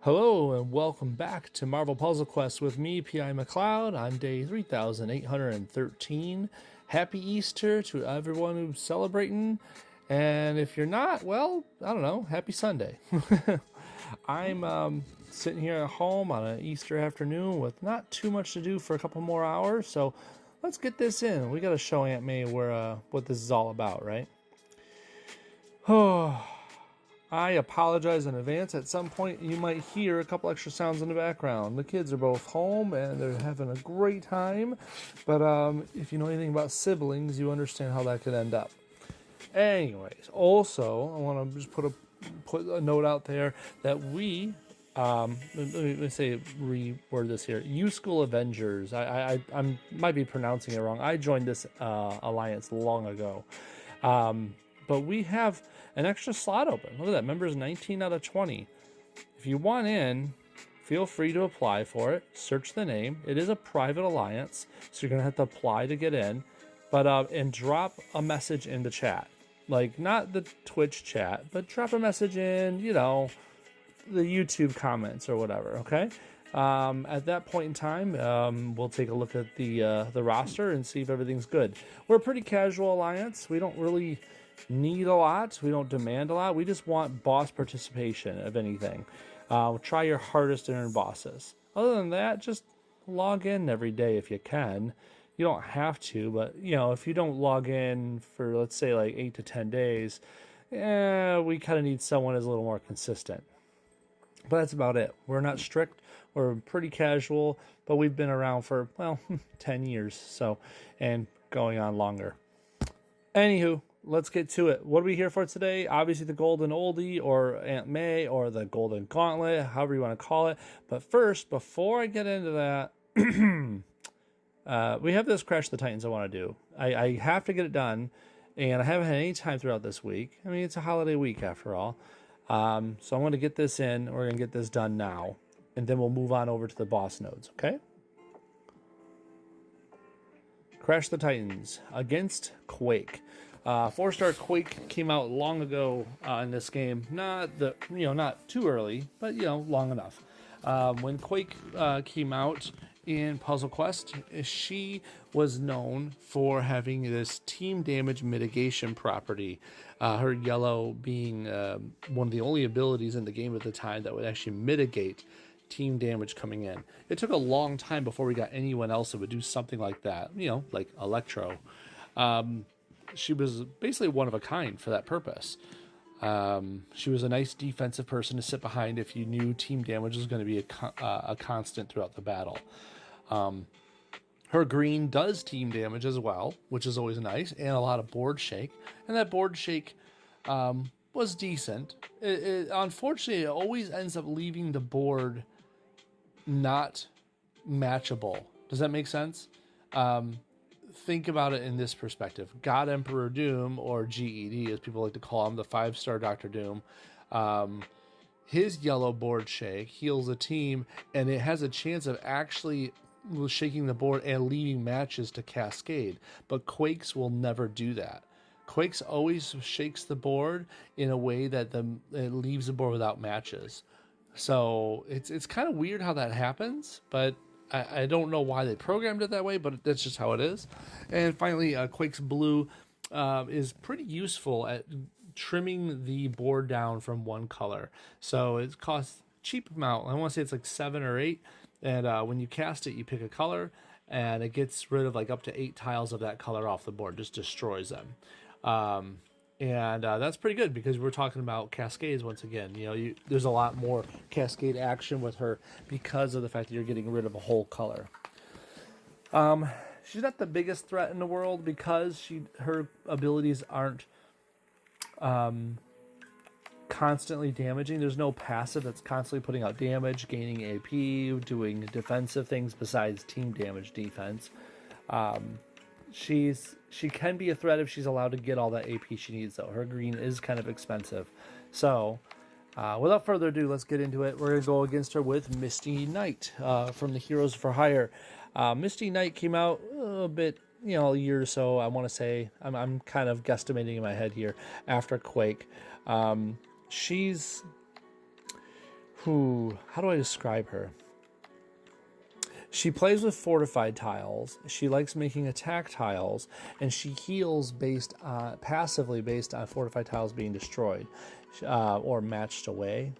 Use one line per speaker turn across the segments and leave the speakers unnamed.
Hello and welcome back to Marvel Puzzle Quest with me, P.I. McLeod, on day 3813. Happy Easter to everyone who's celebrating, and if you're not, well, I don't know, happy Sunday. I'm sitting here at home on an Easter afternoon with not too much to do for a couple more hours, so let's get this in. We got to show Aunt May what this is all about, right? Oh. I apologize in advance. At some point, you might hear a couple extra sounds in the background. The kids are both home, and they're having a great time. But if you know anything about siblings, you understand how that could end up. Anyways, also, I want to just put a note out there that we, let me reword this here. U School Avengers. I might be pronouncing it wrong. I joined this alliance long ago. But we have an extra slot open. Look at that. Members 19 out of 20. If you want in, feel free to apply for it. Search the name. It is a private alliance, so you're going to have to apply to get in. But and drop a message in the chat. Like, not the Twitch chat, but drop a message in, the YouTube comments or whatever, okay? At that point in time, we'll take a look at the roster and see if everything's good. We're a pretty casual alliance. We don't really need a lot. We don't demand a lot. We just want boss participation, if anything. Try your hardest to earn bosses. Other than that, just log in every day if you can. You don't have to, but if you don't log in for, let's say, like 8 to 10 days, we kind of need someone who's a little more consistent. But that's about it. We're not strict. We're pretty casual, but we've been around for, 10 years, and going on longer. Anywho, let's get to it. What are we here for today? Obviously the Golden Oldie, or Aunt May, or the Golden Gauntlet, however you want to call it. But first, before I get into that, we have this Crash the Titans I want to do. I have to get it done, and I haven't had any time throughout this week. I mean, it's a holiday week after all. So I'm going to get this in. We're going to get this done now, and then we'll move on over to the boss nodes, okay? Crash the Titans against Quake. 4-star Quake came out long ago in this game. Not too early, but long enough. When Quake came out in Puzzle Quest, she was known for having this team damage mitigation property. Her yellow being one of the only abilities in the game at the time that would actually mitigate team damage coming in. It took a long time before we got anyone else that would do something like that, like Electro. She was basically one of a kind for that purpose. She was a nice defensive person to sit behind if you knew team damage was going to be a constant throughout the battle. Her green does team damage as well, which is always nice, and a lot of board shake. And that board shake was decent. Unfortunately, it always ends up leaving the board not matchable. Does that make sense? Think about it in this perspective. God Emperor Doom, or GED as people like to call him, the 5-star Dr. Doom, his yellow board shake heals a team, and it has a chance of actually shaking the board and leaving matches to cascade. But Quakes will never do that. Quakes always shakes the board in a way that it leaves the board without matches. So it's kind of weird how that happens, but I don't know why they programmed it that way, but that's just how it is. And finally, Quake's Blue is pretty useful at trimming the board down from one color. So it costs a cheap amount. I want to say it's like 7 or 8. And when you cast it, you pick a color, and it gets rid of like up to 8 tiles of that color off the board, just destroys them. And that's pretty good because we're talking about cascades once again. There's a lot more cascade action with her because of the fact that you're getting rid of a whole color. She's not the biggest threat in the world because her abilities aren't constantly damaging. There's no passive that's constantly putting out damage, gaining AP, doing defensive things besides team damage defense. She can be a threat if she's allowed to get all that AP she needs, though. Her green is kind of expensive. So, without further ado, let's get into it. We're going to go against her with Misty Knight from the Heroes for Hire. Misty Knight came out a bit, a year or so, I want to say. I'm kind of guesstimating in my head here, after Quake. She's How do I describe her? She plays with fortified tiles. She likes making attack tiles, and she heals passively based on fortified tiles being destroyed or matched away.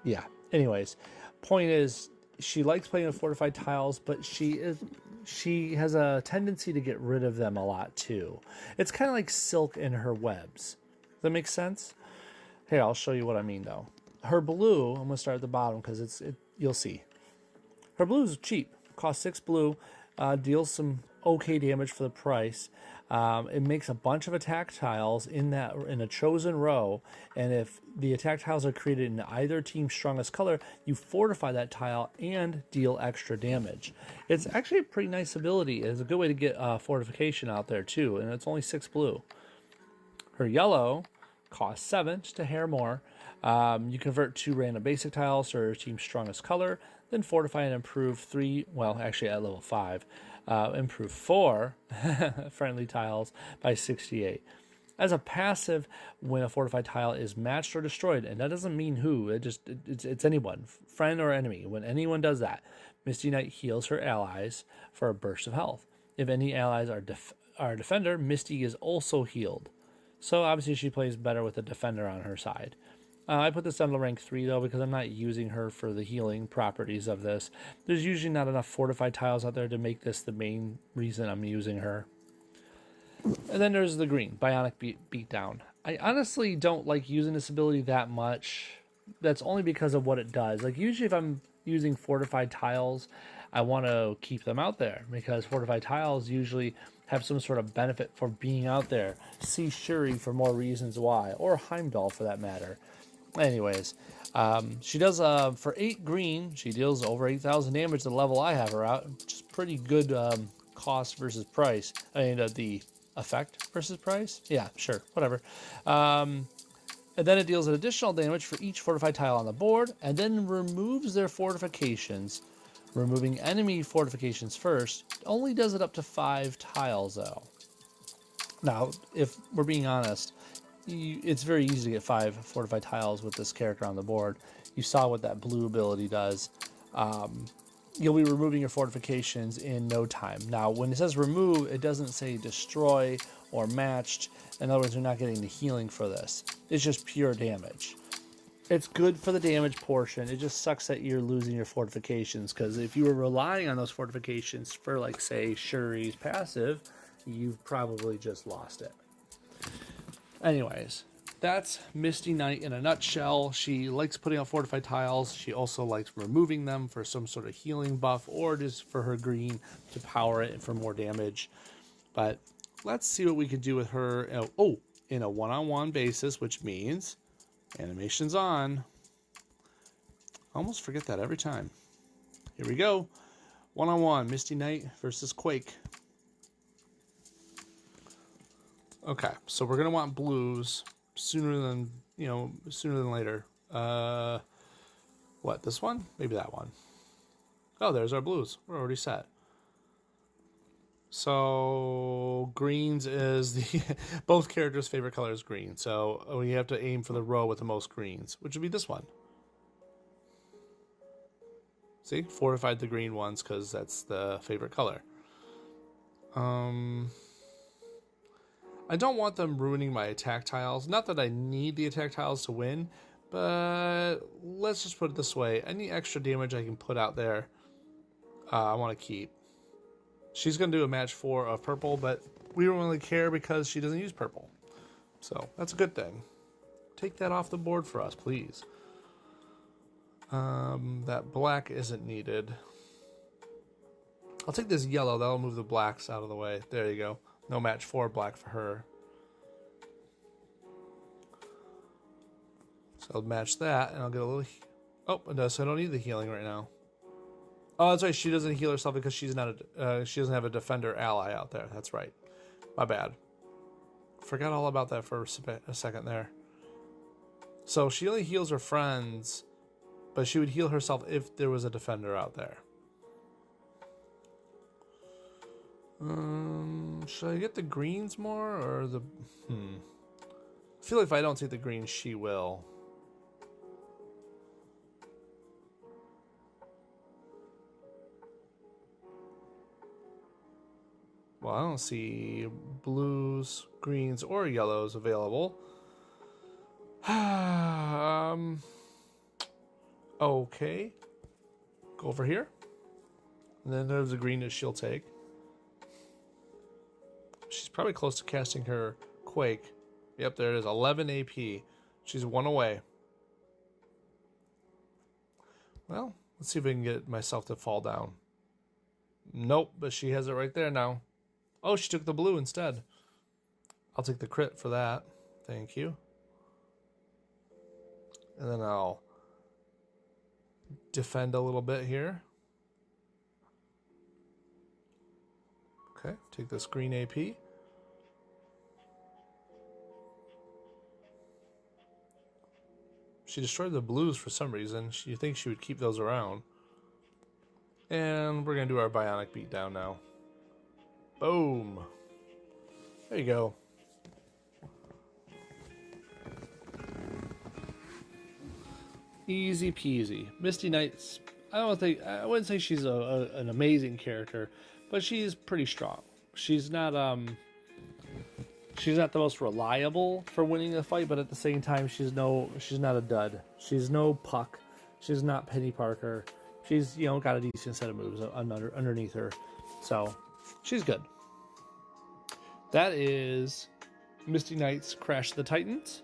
Yeah. Anyways, point is, she likes playing with fortified tiles, but she has a tendency to get rid of them a lot too. It's kind of like silk in her webs. Does that make sense? Here, I'll show you what I mean though. Her blue, I'm gonna start at the bottom because you'll see. Her blue is cheap, costs 6 blue, deals some okay damage for the price. It makes a bunch of attack tiles in a chosen row, and if the attack tiles are created in either team's strongest color, you fortify that tile and deal extra damage. It's actually a pretty nice ability. It's a good way to get fortification out there too, and it's only 6 blue. Her yellow costs 7, just a hair more. You convert 2 random basic tiles to her team's strongest color, then fortify and improve 3, well, actually at level 5, improve 4 friendly tiles by 68. As a passive, when a fortified tile is matched or destroyed, and that doesn't mean who, it's anyone, friend or enemy. When anyone does that, Misty Knight heals her allies for a burst of health. If any allies are a defender, Misty is also healed. So obviously she plays better with a defender on her side. I put this down to rank 3 though because I'm not using her for the healing properties of this. There's usually not enough fortified tiles out there to make this the main reason I'm using her. And then there's the green, Bionic Beatdown. I honestly don't like using this ability that much. That's only because of what it does. Like usually if I'm using fortified tiles, I want to keep them out there because fortified tiles usually have some sort of benefit for being out there. See Shuri for more reasons why, or Heimdall for that matter. Anyways, she does, for 8 green, she deals over 8,000 damage to the level I have her out, which is pretty good cost versus price. I mean, the effect versus price? Yeah, sure, whatever. And then it deals an additional damage for each fortified tile on the board, and then removes their fortifications. Removing enemy fortifications first only does it up to 5 tiles, though. Now, if we're being honest, it's very easy to get 5 fortified tiles with this character on the board. You saw what that blue ability does. You'll be removing your fortifications in no time. Now, when it says remove, it doesn't say destroy or matched. In other words, you're not getting the healing for this. It's just pure damage. It's good for the damage portion. It just sucks that you're losing your fortifications, because if you were relying on those fortifications for, like, say, Shuri's passive, you've probably just lost it. Anyways, that's Misty Knight in a nutshell. She likes putting out fortified tiles. She also likes removing them for some sort of healing buff, or just for her green to power it for more damage. But let's see what we can do with her. In a one-on-one basis, which means animation's on. I almost forget that every time. Here we go. One-on-one, Misty Knight versus Quake. Okay, so we're gonna want blues sooner than later. What, this one? Maybe that one. Oh, there's our blues. We're already set. So greens is the both characters' favorite color is green. So we have to aim for the row with the most greens, which would be this one. See, fortified the green ones because that's the favorite color. I don't want them ruining my attack tiles. Not that I need the attack tiles to win, but let's just put it this way. Any extra damage I can put out there, I want to keep. She's going to do a match 4 of purple, but we don't really care because she doesn't use purple. So that's a good thing. Take that off the board for us, please. That black isn't needed. I'll take this yellow. That'll move the blacks out of the way. There you go. No match 4 black for her. So I'll match that, and I'll get a little... Oh, it does, so I don't need the healing right now. Oh, that's right. She doesn't heal herself because she's not she doesn't have a defender ally out there. That's right. My bad. Forgot all about that for a second there. So she only heals her friends, but she would heal herself if there was a defender out there. Should I get the greens more or the... I feel like if I don't take the greens, she will. Well, I don't see blues, greens, or yellows available. Okay. Go over here. And then there's a green that she'll take. She's probably close to casting her Quake. Yep, there it is. 11 AP. She's 1 away. Well, let's see if I can get myself to fall down. Nope, but she has it right there now. Oh, she took the blue instead. I'll take the crit for that. Thank you. And then I'll defend a little bit here. Okay, take this green AP. She destroyed the blues for some reason. You think she would keep those around. And we're going to do our bionic beatdown now. Boom. There you go. Easy peasy. Misty Knight's, I wouldn't say she's an amazing character, but she's pretty strong. She's not the most reliable for winning a fight, but at the same time, she's not a dud. She's no Puck. She's not Penny Parker. She's, got a decent set of moves underneath her. So, she's good. That is Misty Knight's Crash of the Titans.